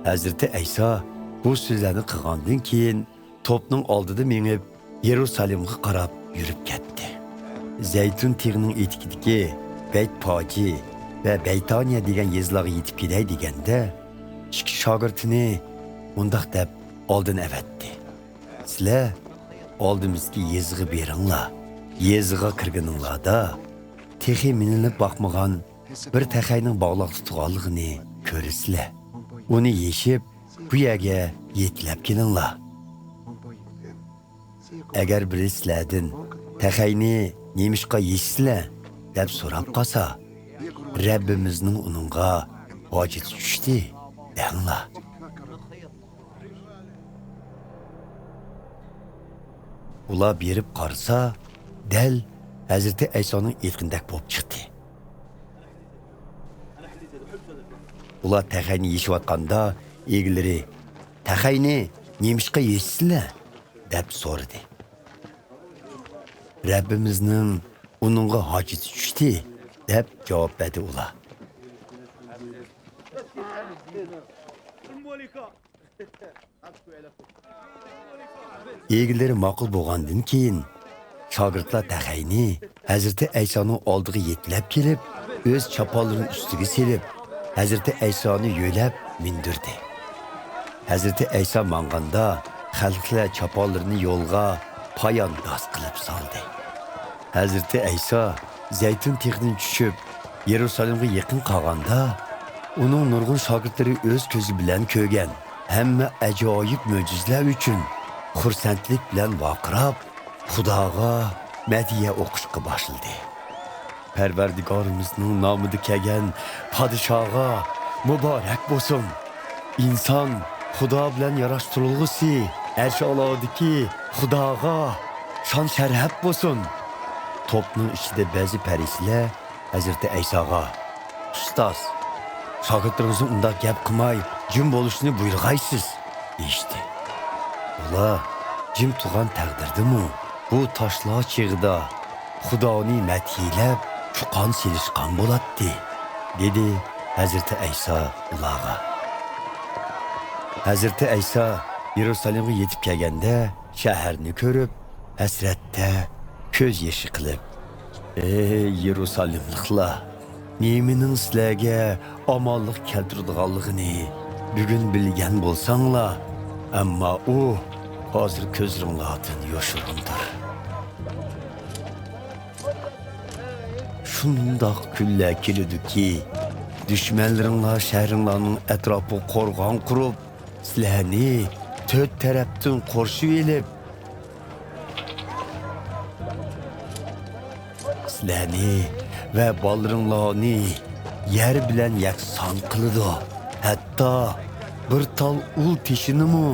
Hazreti İsa bu sözlerini qilgandan keyin to'pning oldida mengib Yerusalimga qarab yurib ketdi. Zaytun tig'ining etikidagi Beyt-Poji va Beytoniya degan yezlarga yetib kelay deganda, ikki shogirdini undaq deb oldin avatdi. Sizlar oldimizga yezg'i beringlar. Yezg'iga kirganinglarda texi minilib boqmagan bir taxayning bog'liq tutganligini ko'rsizlar. Uni yeshib bu yerga yetlab kelinglar. Agar biri sizlardan taxayni nemishqa yeyishsizlar deb so'rab qolsa, Rabbimizning uningga hojati tushdi denglar. Ular berib qarsa, dal Hazreti İsa'ning aytgandek bo'lib chiqdi. Ular taxayni yeyishayotganda egilari taxayni nemishqa yeyishsizlar deb so'radi. Rabbimizning uningga hojati tushdi deb javob berdi ular. Egilari ma'qul bo'lgandan keyin shogirdlar taxayni Hazreti İsa'ning oldiga yetlab kelib, o'z chaponlarining ustiga selib, Hazreti İsa'ni yo'lab mindirdi. Hazreti İsa manganda xalqlar chaponlarini yo'lga poyandoz qilib soldi. Hazreti İsa Zaytun tig'idan tushib Yerusalimga yaqin qolganda, uning nurg'un shogirdlari o'z ko'zi bilan ko'rgan hamma ajoyib mo'jizalar uchun xursandlik bilan vaqirab, Xudoga madiya o'qishga boshladi. Parvardigorimizning nomida kelgan podshoga muborak bo'lsin. İnson Xudo bilan yarashtirilg'isi, arsholadiki Xudoga shon sharaf bo'lsin. To'pning ichida ba'zi parislar Hazreti İsa'ga ustoz, shogirdlaringizni undaq gap qilmay, jim bo'lishni buyurg'aysiz deyishdi. Ular jim turgan taqdirdimi, bu toshlar chig'ida Xudoni madhiyalab chuqon silishgan bo'ladi, dedi Hazreti İsa ularga. Hazreti İsa Yerusalimga yetib kelganda shaharni ko'rib, hasratda ko'z yoshi qilib, "Ey Yerusalimliklar, nemening sizlarga omonlik keltiradiganligini bugun bilgan bo'lsanglar, ammo u hozir ko'zinglardan yoshirindir. Shundoq kunlar keludiki, dushmanlaringlar shahringlarning atrofi qo'rg'on qurib, sizlarni to'rt tarafdan qorshib elib, sizlarni va bolaringlarni yer bilan yakson qiladi. Hatto bir tal ul teshinimi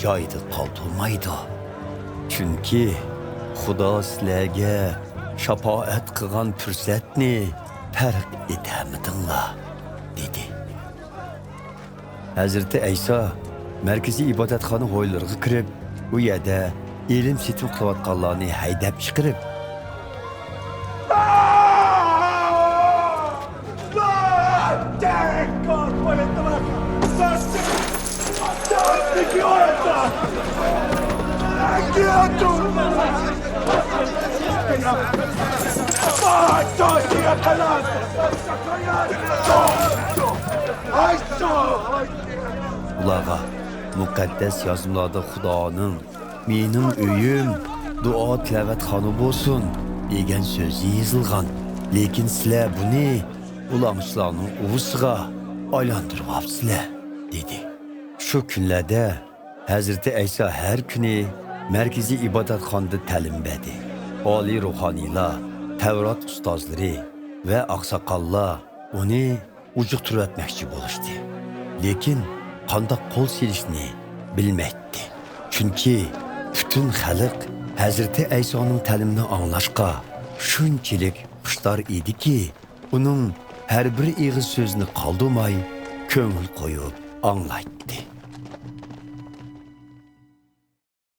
joyida qoldirmaydi. Chunki Xudo sizlarga shafoat qilgan fursatni farq etamidinglar, dedi. Hazreti İsa markaziy ibodatxona ho'ylariga kirib, u yerda ilm setim qilayotganlarni haydab chiqarib, ularga muqaddas yozimlarda Xudoning mening uyim duo tilovatxona bo'lsin degan so'zi yozilgan. Lekin sizlar buni ulamishlarning uvusiga aylantirib olibsizlar, dedi. Shu kunlarda Hazreti İsa har kuni markaziy ibodatxonada ta'lim berdi. Oliy ruhoniylar, Tavrat ustozlari va oqsoqollar uni ujuqtirib o'tmoqchi bo'lishdi. Lekin qandoq qo'l silishni bilmaydi. Chunki butun xalq Hazreti İsa'ning ta'limini anglashga shunchalik xushtor ediki, uning har bir ig'iz so'zni qoldirmay ko'ngil qo'yib anglaydi.